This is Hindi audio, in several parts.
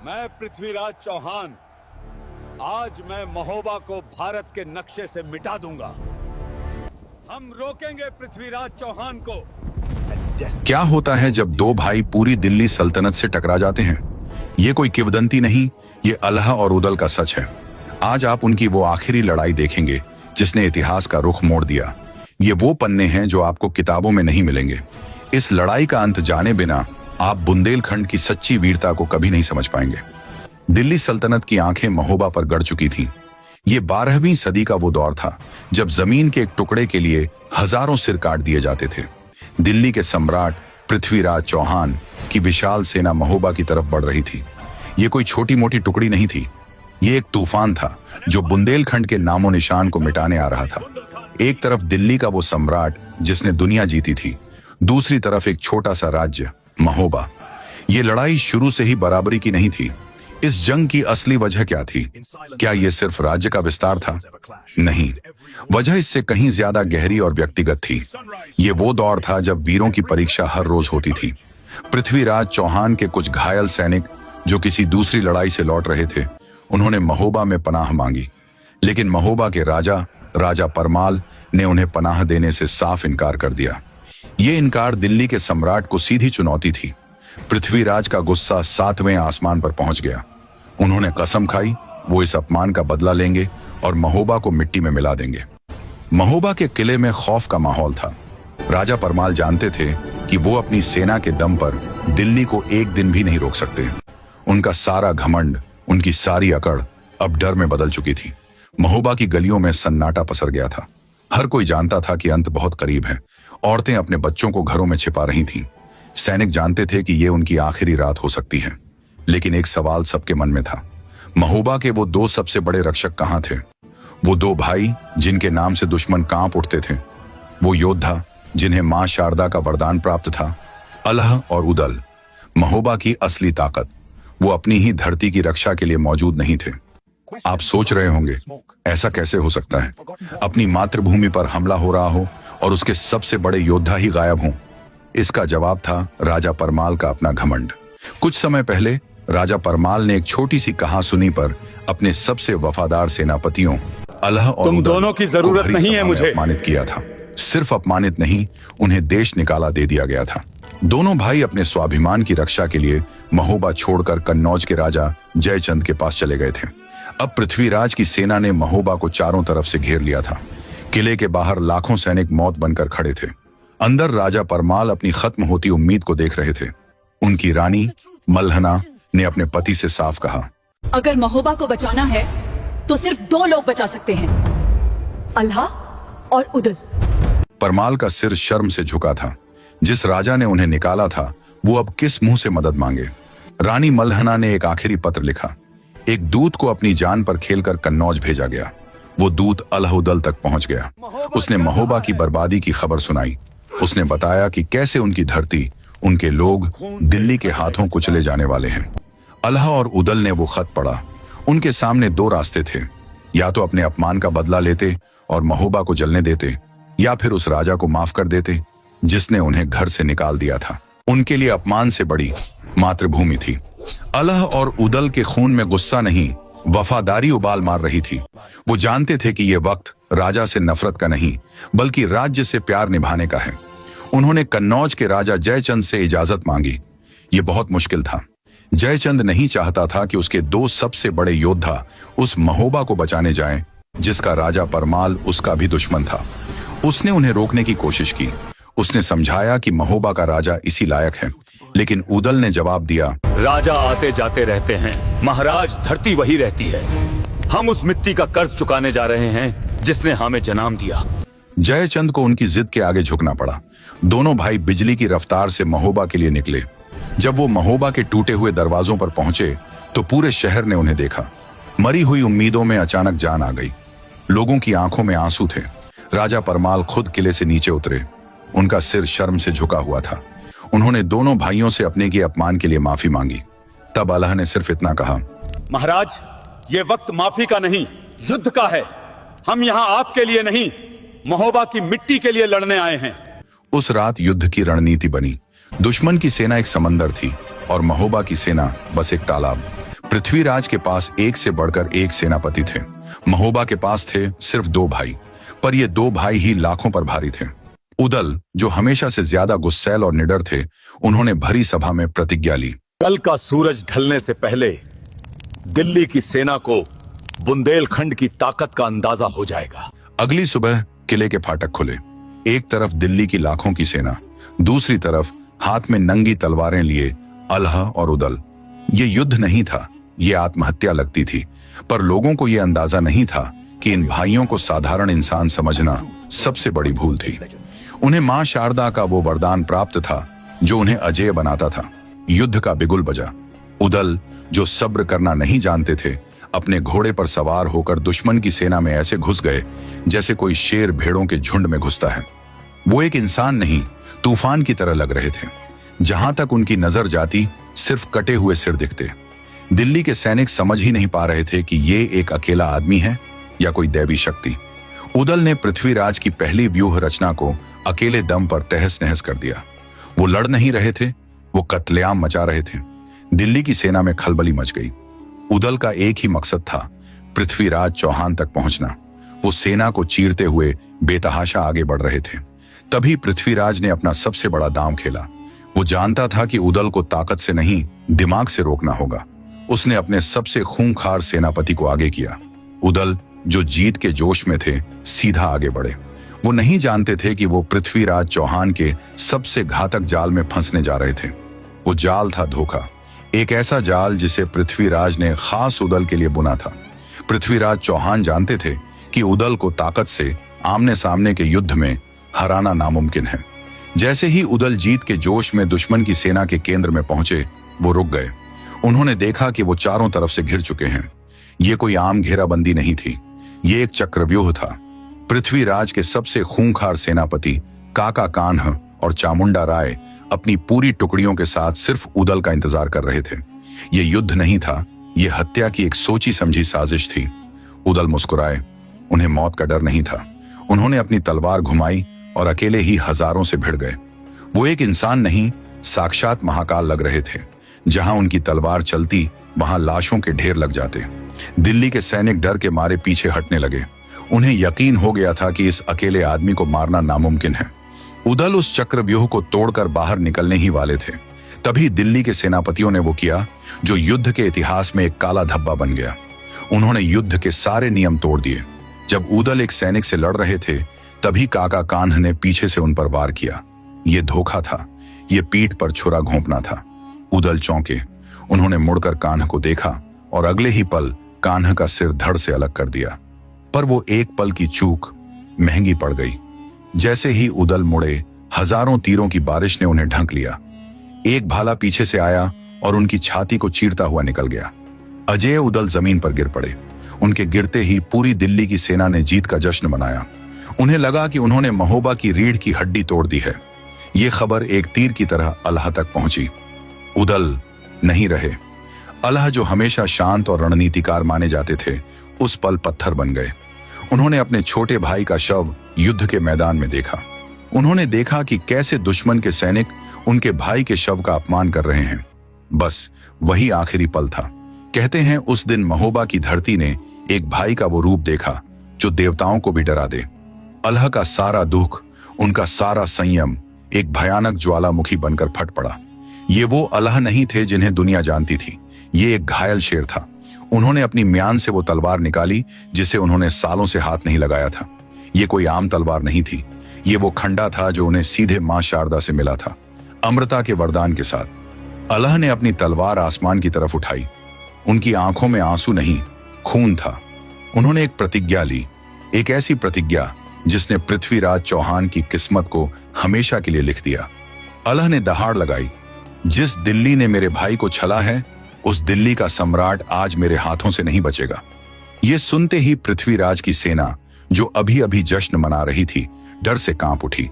मैं पृथ्वीराज चौहान आज मैं महोबा को भारत के नक्शे से मिटा दूंगा। हम रोकेंगे पृथ्वीराज चौहान को। क्या होता है जब दो भाई पूरी दिल्ली सल्तनत से टकरा जाते हैं? ये कोई किवदंती नहीं, ये अल्लाह और उदल का सच है। आज आप उनकी वो आखिरी लड़ाई देखेंगे जिसने इतिहास का रुख मोड़ दिया। ये वो पन्ने हैं जो आपको किताबों में नहीं मिलेंगे। इस लड़ाई का अंत जाने बिना आप बुंदेलखंड की सच्ची वीरता को कभी नहीं समझ पाएंगे। दिल्ली सल्तनत की आंखें महोबा पर गड़ चुकी थीं। ये 12वीं सदी का वो दौर था जब जमीन के एक टुकड़े के लिए हजारों सिर काट दिए जाते थे। दिल्ली के सम्राट पृथ्वीराज चौहान की विशाल सेना महोबा की तरफ बढ़ रही थी। ये कोई छोटी मोटी टुकड़ी नहीं थी, ये एक तूफान था जो बुंदेलखंड के नामो निशान को मिटाने आ रहा था। एक तरफ दिल्ली का वो सम्राट जिसने दुनिया जीती थी, दूसरी तरफ एक छोटा सा राज्य महोबा। ये लड़ाई शुरू से ही बराबरी की नहीं थी। इस जंग की असली वजह क्या थी? क्या यह सिर्फ राज्य का विस्तार था? नहीं, वजह इससे कहीं ज्यादा गहरी और व्यक्तिगत थी। ये वो दौर था जब वीरों की परीक्षा हर रोज होती थी। पृथ्वीराज चौहान के कुछ घायल सैनिक जो किसी दूसरी लड़ाई से लौट रहे थे, उन्होंने महोबा में पनाह मांगी, लेकिन महोबा के राजा परमाल ने उन्हें पनाह देने से साफ इनकार कर दिया। ये इनकार दिल्ली के सम्राट को सीधी चुनौती थी। पृथ्वीराज का गुस्सा 7वें आसमान पर पहुंच गया। उन्होंने कसम खाई वो इस अपमान का बदला लेंगे और महोबा को मिट्टी में मिला देंगे। महोबा के किले में खौफ का माहौल था। राजा परमाल जानते थे कि वो अपनी सेना के दम पर दिल्ली को एक दिन भी नहीं रोक सकते। उनका सारा घमंड, उनकी सारी अकड़ अब डर में बदल चुकी थी। महोबा की गलियों में सन्नाटा पसर गया था। हर कोई जानता था कि अंत बहुत करीब है। औरतें अपने बच्चों को घरों में छिपा रही थीं। सैनिक जानते थे कि ये उनकी आखिरी रात हो सकती है। लेकिन एक सवाल सबके मन में था, महोबा के वो दो सबसे बड़े रक्षक कहां थे? वो दो भाई जिनके नाम से दुश्मन कांप उठते थे, वो योद्धा जिन्हें मां शारदा का वरदान प्राप्त था, अल्लाह और उदल। महोबा की असली ताकत वो अपनी ही धरती की रक्षा के लिए मौजूद नहीं थे। आप सोच रहे होंगे ऐसा कैसे हो सकता है? अपनी मातृभूमि पर हमला हो रहा हो और उसके सबसे बड़े योद्धा ही गायब हों। इसका जवाब था राजा परमाल का अपना घमंड। कुछ समय पहले राजा परमाल ने एक छोटी सी कहासुनी पर अपने सबसे वफादार सेनापतियों अल्लाह और तुम दोनों की जरूरत नहीं है मुझे अपमानित किया था। सिर्फ अपमानित नहीं, उन्हें देश निकाला दे दिया गया था। दोनों भाई अपने स्वाभिमान की रक्षा के लिए महोबा छोड़कर कन्नौज के राजा जयचंद के पास चले गए थे। अब पृथ्वीराज की सेना ने महोबा को चारों तरफ से घेर लिया था। किले के बाहर लाखों सैनिक मौत बनकर खड़े थे। अंदर राजा परमाल अपनी खत्म होती उम्मीद को देख रहे थे। उनकी रानी मल्हना ने अपने पति से साफ कहा, अगर महोबा को बचाना है तो सिर्फ 2 लोग बचा सकते हैं, अल्लाह और उदल। परमाल का सिर शर्म से झुका था। जिस राजा ने उन्हें निकाला था वो अब किस मुंह से मदद मांगे? रानी मल्हना ने एक आखिरी पत्र लिखा। एक दूत को अपनी जान पर खेलकर कन्नौज भेजा गया। वो दूत अल्लाह उदल तक पहुंच गया। उसने महोबा की बर्बादी की खबर सुनाई। उसने बताया कि कैसे उनकी धरती, उनके लोग दिल्ली के हाथों कुचले जाने वाले हैं। अल्लाह और उदल ने वो खत पढ़ा। उनके सामने 2 रास्ते थे, या तो अपने अपमान का बदला लेते और महोबा को जलने देते, या फिर उस राजा को माफ कर देते जिसने उन्हें घर से निकाल दिया था। उनके लिए अपमान से बड़ी मातृभूमि थी। अल्लाह और उदल के खून में गुस्सा नहीं, वफादारी उबाल मार रही थी। वो जानते थे कि यह वक्त राजा से नफरत का नहीं बल्कि राज्य से प्यार निभाने का है। उन्होंने कन्नौज के राजा जयचंद से इजाजत मांगी। ये बहुत मुश्किल था। जयचंद नहीं चाहता था कि उसके 2 सबसे बड़े योद्धा उस महोबा को बचाने जाएं, जिसका राजा परमाल उसका भी दुश्मन था। उसने उन्हें रोकने की कोशिश की। उसने समझाया कि महोबा का राजा इसी लायक है, लेकिन उदल ने जवाब दिया, राजा आते जाते रहते हैं, महाराज धरती वही रहती है। हम उस मिट्टी का कर्ज चुकाने जा रहे हैं जिसने हमें जन्म दिया। जयचंद को उनकी जिद के आगे झुकना पड़ा। दोनों भाई बिजली की रफ्तार से महोबा के लिए निकले। जब वो महोबा के टूटे हुए दरवाजों पर पहुंचे तो पूरे शहर ने उन्हें देखा। मरी हुई उम्मीदों में अचानक जान आ गई। लोगों की आंखों में आंसू थे। राजा परमाल खुद किले से नीचे उतरे। उनका सिर शर्म से झुका हुआ था। उन्होंने दोनों भाइयों से अपने के अपमान के लिए माफी मांगी। तब अल्लाह ने सिर्फ इतना कहा, महाराज ये वक्त माफी का नहीं, युद्ध का है। हम यहाँ आपके लिए नहीं, महोबा की मिट्टी के लिए लड़ने आए हैं। उस रात युद्ध की रणनीति बनी। दुश्मन की सेना एक समंदर थी और महोबा की सेना बस एक तालाब। पृथ्वीराज के पास एक से बढ़कर एक सेनापति थे। महोबा के पास थे सिर्फ 2 भाई, पर ये 2 भाई ही लाखों पर भारी थे। उदल, जो हमेशा से ज्यादा गुस्सैल और निडर थे, उन्होंने भरी सभा में प्रतिज्ञा ली। कल का सूरज ढलने से पहले दिल्ली की सेना को बुंदेलखंड की ताकत का अंदाजा हो जाएगा। अगली सुबह किले के फाटक खुले। एक तरफ दिल्ली की लाखों की सेना, दूसरी तरफ हाथ में नंगी तलवारें लिए अल्लाह और उदल। ये युद्ध नहीं था, ये आत्महत्या लगती थी। पर लोगों को यह अंदाजा नहीं था कि इन भाइयों को साधारण इंसान समझना सबसे बड़ी भूल थी। उन्हें मां शारदा का वो वरदान प्राप्त था जो उन्हें अजेय बनाता था। युद्ध का बिगुल बजा। उदल, जो सब्र करना नहीं जानते थे, अपने घोड़े पर सवार होकर दुश्मन की सेना में ऐसे घुस गए जैसे कोई शेर भेड़ों के झुंड में घुसता है। वो एक इंसान नहीं, तूफान की तरह लग रहे थे। जहां तक उनकी नजर जाती, सिर्फ कटे हुए सिर दिखते। दिल्ली के सैनिक समझ ही नहीं पा रहे थे कि ये एक अकेला आदमी है या कोई दैवी शक्ति। उदल ने पृथ्वीराज की पहली व्यूह रचना को अकेले दम पर तहस नहस कर दिया। वो लड़ नहीं रहे थे, वो कत्लेआम मचा रहे थे। दिल्ली की सेना में खलबली मच गई। उदल का एक ही मकसद था, पृथ्वीराज चौहान तक पहुंचना। वो सेना को चीरते हुए बेतहाशा आगे बढ़ रहे थे। तभी पृथ्वीराज ने अपना सबसे बड़ा दांव खेला। वो जानता था कि उदल को ताकत से नहीं, दिमाग से रोकना होगा। उसने अपने सबसे खूंखार सेनापति को आगे किया। उदल, जो जीत के जोश में थे, सीधा आगे बढ़े। वो नहीं जानते थे कि वो पृथ्वीराज चौहान के सबसे घातक जाल में फंसने जा रहे थे। वो जाल था धोखा, एक ऐसा जाल जिसे पृथ्वीराज ने खास उदल के लिए बुना था। पृथ्वीराज चौहान जानते थे कि उदल को ताकत से आमने सामने के युद्ध में हराना नामुमकिन है। जैसे ही उदल जीत के जोश में दुश्मन की सेना के केंद्र में पहुंचे, वो रुक गए। उन्होंने देखा कि वो चारों तरफ से घिर चुके हैं। ये कोई आम घेराबंदी नहीं थी, ये एक चक्रव्यूह था। पृथ्वीराज के सबसे खूंखार सेनापति काका कान्ह और चामुंडा राय अपनी पूरी टुकड़ियों के साथ सिर्फ उदल का इंतजार कर रहे थे। ये युद्ध नहीं था, ये हत्या की एक सोची समझी साजिश थी। उदल मुस्कुराए, उन्हें मौत का डर नहीं था। उन्होंने अपनी तलवार घुमाई और अकेले ही हजारों से भिड़ गए। वो एक इंसान नहीं, साक्षात महाकाल लग रहे थे। जहां उनकी तलवार चलती, वहां लाशों के ढेर लग जाते। दिल्ली के सैनिक डर के मारे पीछे हटने लगे। उन्हें यकीन हो गया था कि इस अकेले आदमी को मारना नामुमकिन है। उदल उस चक्रव्यूह को तोड़कर बाहर निकलने ही वाले थे। तभी दिल्ली के सेनापतियों ने वो किया जो युद्ध के इतिहास में एक काला धब्बा बन गया। उन्होंने युद्ध के सारे नियम तोड़ दिए। जब उदल एक सैनिक से लड़ रहे थे, तभी काका कान्ह ने पीछे से उन पर वार किया। ये धोखा था, ये पीठ पर छुरा घोंपना था। उदल चौंके। उन्होंने मुड़कर कान्ह को देखा और अगले ही पल कान्ह का सिर धड़ से अलग कर दिया। पर वो एक पल की चूक महंगी पड़ गई। जैसे ही उदल मुड़े, हजारों तीरों की बारिश ने उन्हें ढंक लिया। एक भाला पीछे से आया और उनकी छाती को चीरता हुआ निकल गया। अजय उदल जमीन पर गिर पड़े। उनके गिरते ही पूरी दिल्ली की सेना ने जीत का जश्न मनाया। उन्हें लगा कि उन्होंने महोबा की रीढ़ की हड्डी तोड़ दी है। ये खबर एक तीर की तरह अल्लाह तक पहुंची। उदल नहीं रहे। अल्लाह, जो हमेशा शांत और रणनीतिकार माने जाते थे, उस पल पत्थर बन गए। उन्होंने अपने छोटे भाई का शव युद्ध के मैदान में देखा। उन्होंने देखा कि कैसे दुश्मन के सैनिक उनके भाई के शव का अपमान कर रहे हैं। बस वही आखिरी पल था। कहते हैं उस दिन महोबा की धरती ने एक भाई का वो रूप देखा जो देवताओं को भी डरा दे। अल्लाह का सारा दुख, उनका सारा संयम एक भयानक ज्वालामुखी बनकर फट पड़ा। ये वो अल्लाह नहीं थे जिन्हें दुनिया जानती थी। ये एक घायल शेर था। उन्होंने अपनी म्यान से वो तलवार निकाली जिसे उन्होंने सालों से हाथ नहीं लगाया था। ये कोई आम तलवार नहीं थी, ये वो खंडा था जो उन्हें सीधे मां शारदा से मिला था, अमृता के वरदान के साथ। अल्लाह ने अपनी तलवार आसमान की तरफ उठाई। उनकी आंखों में आंसू नहीं, खून था। उन्होंने एक प्रतिज्ञा ली, एक ऐसी प्रतिज्ञा जिसने पृथ्वीराज चौहान की किस्मत को हमेशा के लिए लिख दिया। अल्लाह ने दहाड़ लगाई, जिस दिल्ली ने मेरे भाई को छला है, उस दिल्ली का सम्राट आज मेरे हाथों से नहीं बचेगा। ये सुनते ही पृथ्वीराज की सेना, जो अभी अभी जश्न मना रही थी, डर से कांप उठी,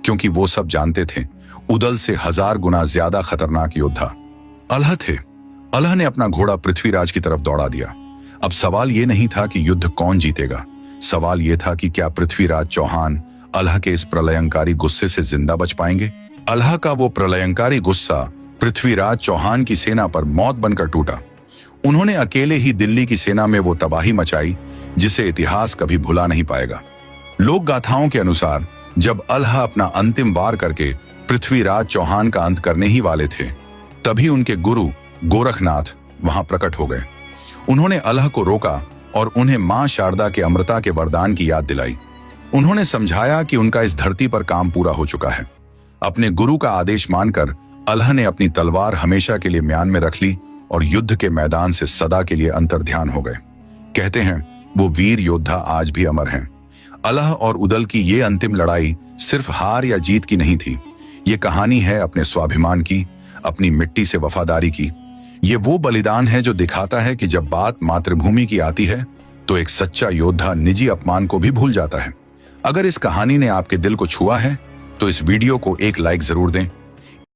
क्योंकि वो सब जानते थे उदल से 1000 गुना ज्यादा खतरनाक योद्धा अल्लाह थे। अल्लाह ने अपना घोड़ा पृथ्वीराज की तरफ दौड़ा दिया। अब सवाल ये नहीं था कि युद्ध कौन जीतेगा, सवाल ये था कि क्या पृथ्वीराज चौहान अल्लाह के इस प्रलयंकारी गुस्से से जिंदा बच पाएंगे। अल्लाह का वो प्रलयंकारी गुस्सा पृथ्वीराज चौहान की सेना पर मौत बनकर टूटा। उन्होंने अकेले ही दिल्ली की सेना में वो तबाही मचाई जिसे इतिहास कभी भुला नहीं पाएगा। लोक गाथाओं के अनुसार जब अल्लाह अपना अंतिम वार करके पृथ्वीराज चौहान का अंत करने ही वाले थे, तभी उनके गुरु गोरखनाथ वहां प्रकट हो गए। उन्होंने अल्लाह को रोका और उन्हें मां शारदा के अमृता के वरदान की याद दिलाई। उन्होंने समझाया कि उनका इस धरती पर काम पूरा हो चुका है। अपने गुरु का आदेश मानकर अल्लाह ने अपनी तलवार हमेशा के लिए म्यान में रख ली और युद्ध के मैदान से सदा के लिए अंतर्ध्यान हो गए। कहते हैं वो वीर योद्धा आज भी अमर हैं। अल्लाह और उदल की ये अंतिम लड़ाई सिर्फ हार या जीत की नहीं थी। ये कहानी है अपने स्वाभिमान की, अपनी मिट्टी से वफादारी की। ये वो बलिदान है जो दिखाता है कि जब बात मातृभूमि की आती है तो एक सच्चा योद्धा निजी अपमान को भी भूल जाता है। अगर इस कहानी ने आपके दिल को छुआ है तो इस वीडियो को एक लाइक जरूर दें